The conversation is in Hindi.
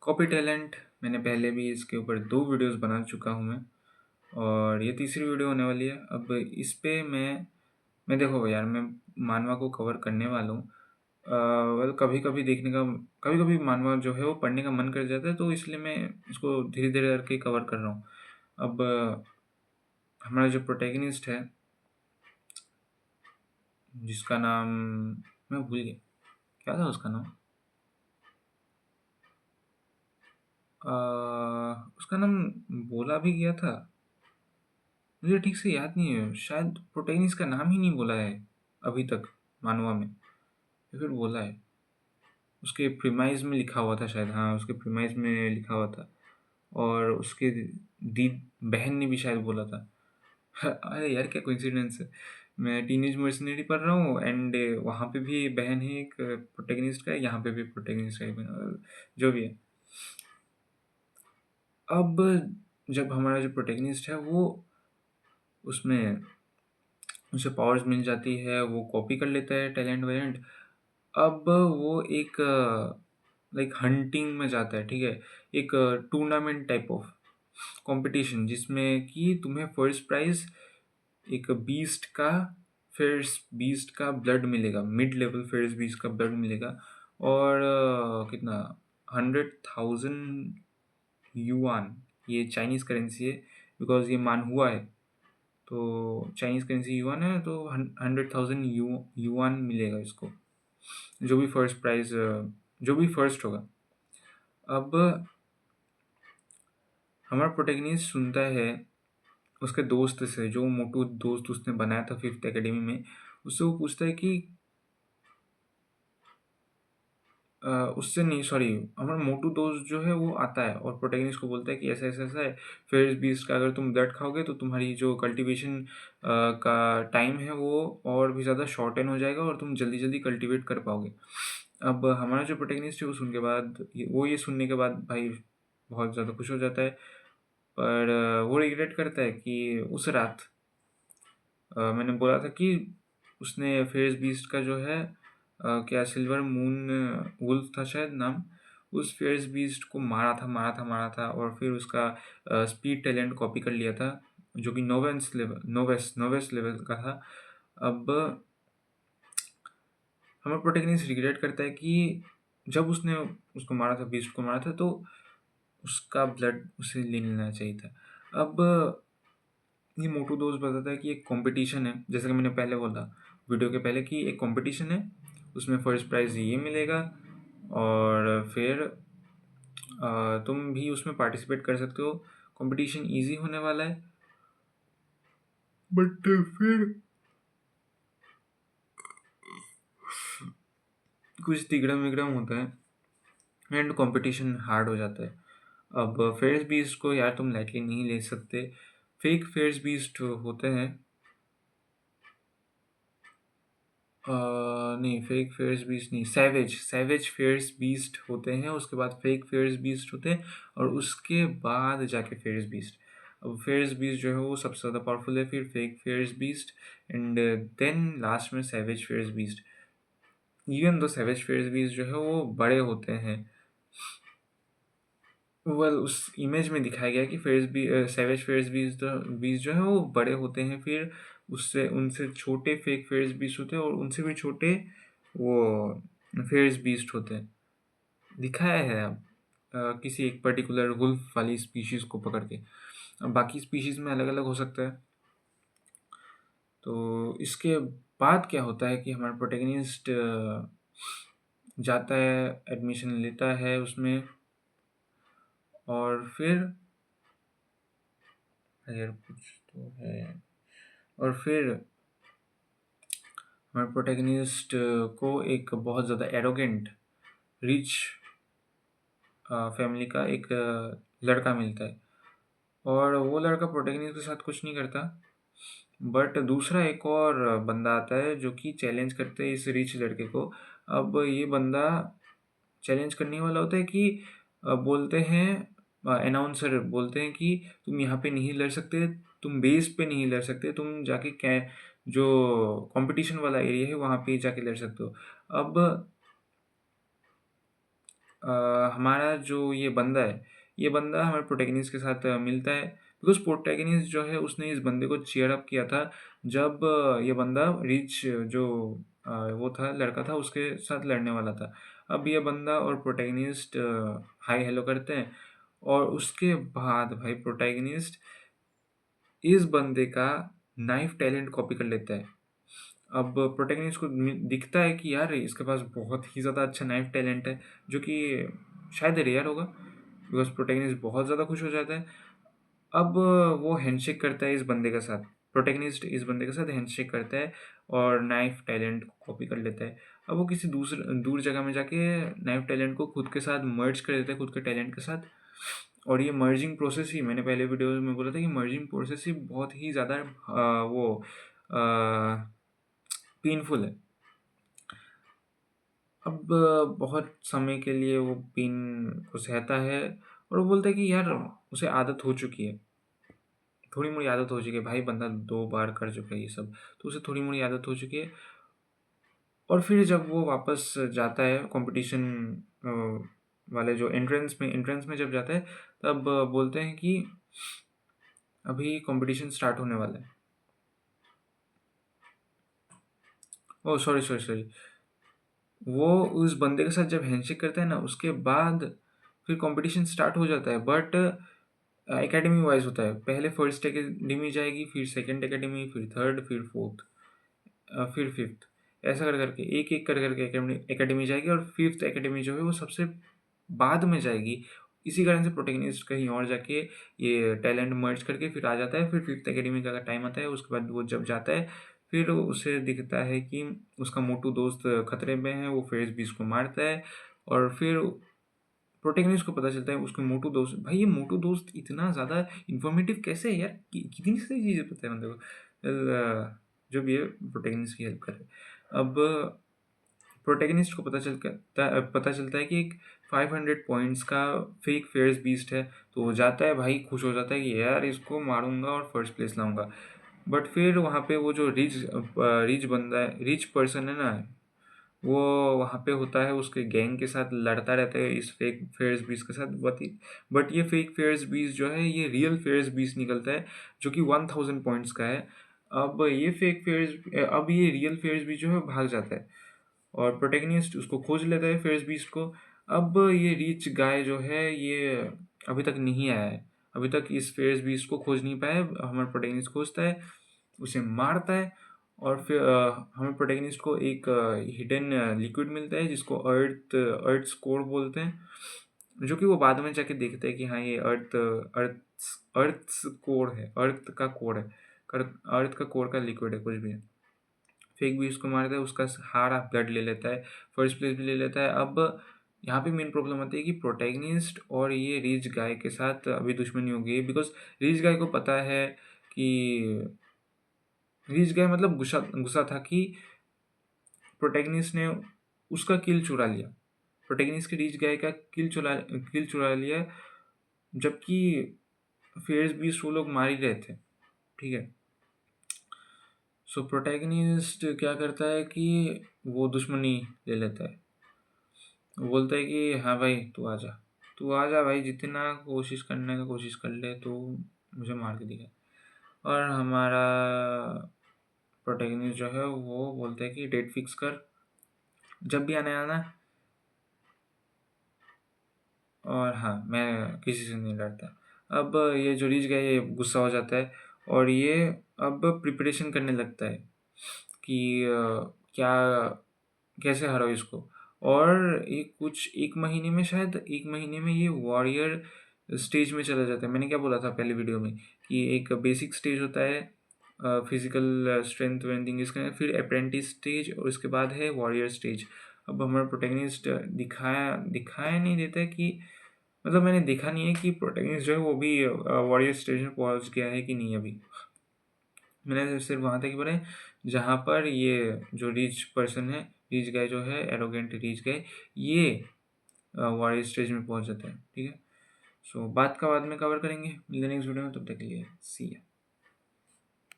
कॉपी टैलेंट मैंने पहले भी इसके ऊपर 2 वीडियोज़ बना चुका हूँ मैं और ये तीसरी वीडियो होने वाली है। अब इस पे मैं देखो यार मैं मानवा को कवर करने वाला हूँ। वेल कभी-कभी कभी-कभी मानवा जो है वो पढ़ने का मन कर जाता है तो इसलिए मैं इसको धीरे-धीरे करके कवर कर रहा हूँ। अब हमारा जो प्रोटैगनिस्ट है जिसका नाम मैं भूल गया, क्या था उसका नाम? अ, उसका नाम बोला भी गया था। मुझे ठीक से याद नहीं है, शायद प्रोटैगनिस्ट का नाम ही नहीं बोला है अभी तक मानवा में या फिर बोला है। उसके प्रीमाइस में लिखा हुआ था शायद, हाँ, उसके प्रीमाइस में लिखा हुआ था और उसके दी बहन ने भी शायद बोला था। अरे यार क्या कोइंसिडेंस है। मैं टीनेज मर्सनरी पढ़ रहा हूँ एंड वहाँ पे भी बहन है एक प्रोटैगनिस्ट का, यहाँ पे भी प्रोटैगनिस्ट का एक बहन, जो भी है। अब जब हमारा जो प्रोटैगनिस्ट है वो उसमें उसे पावर्स मिल जाती है, वो कॉपी कर लेता है टैलेंट-वैलेंट। अब वो एक लाइक हंटिंग में जाता है, ठीक है? एक टूर्नामेंट टाइप ऑफ कॉम्पिटिशन जिसमें कि तुम्हें फर्स्ट प्राइज़ एक बीस्ट का ब्लड मिलेगा, मिड लेवल फर्स्ट बीस्ट का ब्लड मिलेगा और कितना 100,000 युआन, ये चाइनीज़ करेंसी है बिकॉज़ ये मानहुआ है। तो चाइनीज़ करेंसी युआन है तो 100,000 युआन मिलेगा इसको, जो भी जो भी फर्स्ट होगा। अब हमारा प्रोटैगनिस्ट सुनता है उसके दोस्त से, जो मोटू दोस्त उसने बनाया था 5th एकेडमी में, उससे वो पूछता है कि उससे नहीं, सॉरी, हमारा मोटू दोस्त जो है वो आता है और प्रोटैगनिस्ट को बोलता है कि ऐसा-ऐसा है, फेरिस बीस्ट का अगर तुम ब्लड खाओगे तो तुम्हारी जो कल्टीवेशन का टाइम है वो और भी ज़्यादा शॉर्टेन हो जाएगा और तुम जल्दी-जल्दी कल्टीवेट कर पाओगे। अब हमारा जो प्रोटैगनिस्ट है वो सुन के बाद ये सुनने के बाद भाई बहुत ज़्यादा खुश हो जाता है, पर वो रिग्रेट करता है कि उस रात मैंने बोला था कि उसने फेरिस बीस्ट का जो है क्या सिल्वर मून वुल्फ था शायद नाम, उस फेरिस बीस्ट को मारा था और फिर उसका स्पीड टैलेंट कॉपी कर लिया था, जो कि नोवेस लेवल का था। अब हमारा प्रोटैगनिस्ट रिग्रेट करता है कि जब उसने उसको मारा था, बीस्ट को मारा था, तो उसका ब्लड उसे ले लेना चाहिए था। अब ये मोटू दोस्त बताता है कि एक कंपटीशन है, जैसा कि मैंने पहले बोला वीडियो के पहले कि एक कंपटीशन है, उसमें फर्स्ट प्राइज़ ये मिलेगा और फिर तुम भी उसमें पार्टिसिपेट कर सकते हो। कंपटीशन ईज़ी होने वाला है, बट फिर कुछ तिगड़म-विगड़म होता है एंड कंपटीशन हार्ड हो जाता है। अब फेयर्स बीस्ट को यार तुम लाइटली नहीं ले सकते। फेक फेयर्स बीस्ट होते हैं, नहीं, फेक फेयर्स बीस्ट नहीं, सैवेज फेयर्स बीस्ट होते हैं, उसके बाद फेक फेयर्स बीस्ट होते हैं और उसके बाद जाके फेयर्स बीस्ट। अब फेयर्स बीस्ट जो है वो सबसे ज़्यादा पावरफुल है, फिर fake fierce beast and then last में savage fierce beast. Even though savage fierce beast जो है वो बड़े होते हैं, वेल उस इमेज में दिखाया गया है कि सैवेज फेयर्स बीस्ट जो है वो बड़े होते हैं, फिर उससे उनसे छोटे फेक फेयर्स बीस्ट होते हैं और उनसे भी छोटे वो फेयर्स बीस्ट होते हैं। दिखाया है अब किसी एक पर्टिकुलर वुल्फ वाली स्पीशीज़ को पकड़ के। अब बाकी स्पीशीज़ में अलग-अलग हो सकता है। तो इसके बाद क्या होता है कि हमारा प्रोटैगनिस्ट जाता है, एडमिशन लेता है उसमें और फिर अगर कुछ तो है और फिर हमारे प्रोटैगनिस्ट को एक बहुत ज़्यादा एरोगेंट रिच फैमिली का एक लड़का मिलता है और वो लड़का प्रोटैगनिस्ट के साथ कुछ नहीं करता, बट दूसरा एक और बंदा आता है जो कि चैलेंज करते हैं इस रिच लड़के को। अब ये बंदा चैलेंज करने वाला होता है कि बोलते हैं अनाउंसर बोलते हैं कि तुम यहाँ पे नहीं लड़ सकते, तुम बेस पे नहीं लड़ सकते, तुम जाके कै जो कंपटीशन वाला एरिया है वहाँ पे जाके लड़ सकते हो। अब हमारा जो ये बंदा हमारे प्रोटैगनिस्ट के साथ मिलता है, बिकॉज़ प्रोटैगनिस्ट जो है उसने इस बंदे को चीयर अप किया था जब ये बंदा जो वो था लड़का था उसके साथ लड़ने वाला था। अब ये बंदा और प्रोटैगनिस्ट हाय हेलो करते हैं और उसके बाद भाई प्रोटैगनिस्ट इस बंदे का नाइफ टैलेंट कॉपी कर लेता है। अब प्रोटैगनिस्ट को दिखता है कि यार इसके पास बहुत ही ज़्यादा अच्छा नाइफ टैलेंट है, जो कि शायद रेयर होगा, बिकॉज प्रोटैगनिस्ट बहुत ज़्यादा खुश हो जाता है। अब वो हैंडशेक करता है इस बंदे के साथ, प्रोटैगनिस्ट इस बंदे के साथ हैंडशेक करता है और नाइफ टैलेंट को कॉपी कर लेता है। अब वो किसी दूर जगह में जाके नाइफ टैलेंट को खुद के साथ मर्ज कर देता है, खुद के टैलेंट के साथ। और ये मर्जिंग प्रोसेस ही मैंने पहले वीडियो में बोला था कि मर्जिंग प्रोसेस ही बहुत ही ज़्यादा वो पेनफुल है। अब बहुत समय के लिए वो पेन को सहता है और वो बोलता है कि यार उसे आदत हो चुकी है, थोड़ी मोड़ी आदत हो चुकी है भाई, बंदा 2 बार कर चुका है ये सब, तो उसे थोड़ी मोड़ी आदत हो चुकी है। और फिर जब वो वापस जाता है कॉम्पिटिशन वाले जो एंट्रेंस में जब जाता है, तब बोलते हैं कि अभी कॉम्पिटिशन स्टार्ट होने वाला है। ओह सॉरी, वो उस बंदे के साथ जब हैंडशेक करता है ना, उसके बाद फिर कंपटीशन स्टार्ट हो जाता है, बट एकेडमी वाइज होता है। पहले फर्स्ट एकेडमी जाएगी, फिर सेकंड एकेडमी, फिर थर्ड, फिर फोर्थ, फिर फिफ्थ, ऐसा कर करके एक एक कर करके एकेडमी जाएगी और फिफ्थ एकेडमी जो है वो सबसे बाद में जाएगी। इसी कारण से प्रोटेगनिस्ट कहीं और जाके ये टैलेंट मर्ज करके फिर आ जाता है। फिर फिफ्थ एकेडमी का टाइम आता है, उसके बाद वो जब जाता है फिर उसे दिखता है कि उसका मोटू दोस्त खतरे में है, वो फेस बीस को मारता है। और फिर प्रोटेगनिस्ट को पता चलता है उसके मोटू दोस्त, भाई ये मोटू दोस्त इतना ज़्यादा इन्फॉर्मेटिव कैसे है यार, कितनी सारी चीज़ें पता है बंदे को। जो भी है प्रोटेगनिस्ट की हेल्प करे। अब प्रोटेगनिस्ट को पता चलता है कि एक 500 पॉइंट्स का फेक फेयर्स बीस्ट है, तो वो जाता है भाई, खुश हो जाता है कि यार इसको मारूंगा और फर्स्ट प्लेस लाऊंगा। बट फिर वहाँ पे वो जो रिच पर्सन है ना, वो वहाँ पे होता है, उसके गैंग के साथ लड़ता रहता है इस फेक फेयर्स बीस के साथ। बट ये फेक फेयर्स बीस जो है ये रियल फेयर्स बीस निकलता है, जो कि 1000 पॉइंट्स का है। अब ये रियल फेयर्स बीस जो है भाग जाता है और प्रोटेगनिस्ट उसको खोज लेता है फेयर्स बीस्ट को। अब ये रिच गाय जो है ये अभी तक नहीं आया है, अभी तक इस फेयर्स बीस्ट को खोज नहीं पाया। हमारा प्रोटेगनिस्ट खोजता है, उसे मारता है और फिर हमें प्रोटेगनिस्ट को एक हिडन लिक्विड मिलता है जिसको अर्थ कोर बोलते हैं, जो कि वो बाद में जाके देखते हैं कि हाँ ये अर्थ कोर है, अर्थ का कोर है, अर्थ का कोर का लिक्विड है, कुछ भी है। फेक भी उसको मारता है, उसका सारा ब्लड ले लेता है, फर्स्ट प्लेस भी ले लेता है। अब यहाँ पे मेन प्रॉब्लम आती है कि प्रोटैगनिस्ट और ये रिच गाय के साथ अभी दुश्मनी हो गई है, बिकॉज रिच गाय को पता है कि रिच गाय मतलब गुस्सा गुस्सा था कि प्रोटैगनिस्ट ने उसका किल चुरा लिया, प्रोटैगनिस्ट के रिच गाय का किल चुरा लिया, जबकि फेयर्स बीस्ट वो लोग मार ही रहे थे। ठीक है, सो प्रोटैगनिस्ट क्या करता है कि वो दुश्मनी ले लेता है, वो बोलता है कि हाँ भाई तू आ जा भाई, जितना कोशिश करने का कोशिश कर ले, तो मुझे मार के दिखा। और हमारा प्रोटैगनिस्ट जो है वो बोलता है कि डेट फिक्स कर, जब भी आना। और हाँ, मैं किसी से नहीं डरता। अब ये जो रीच गया ये गुस्सा हो जाता है और ये अब प्रिपरेशन करने लगता है कि क्या कैसे हराओ इसको। और एक महीने में, शायद एक महीने में ये वॉरियर स्टेज में चला जाता है। मैंने क्या बोला था पहले वीडियो में कि एक बेसिक स्टेज होता है फिजिकल स्ट्रेंथ वेंडिंग, इसका फिर अप्रेंटिस स्टेज और उसके बाद है वॉरियर स्टेज। अब हमारा प्रोटैगनिस्ट दिखाया नहीं देता है कि, मतलब मैंने देखा नहीं है कि प्रोटैगनिस्ट जो है वो भी वॉरियर स्टेज में पहुंच गया है कि नहीं अभी। मैंने सिर्फ वहाँ तक ही बोला है जहाँ पर ये जो रिच पर्सन है, रिच गाय जो है, एरोगेंट रिच गाय, ये वॉरियर स्टेज में पहुँच जाता है। ठीक है, सो बात का बाद में कवर करेंगे, मिलते नेक्स्ट वीडियो में, तब तक के लिए सी या।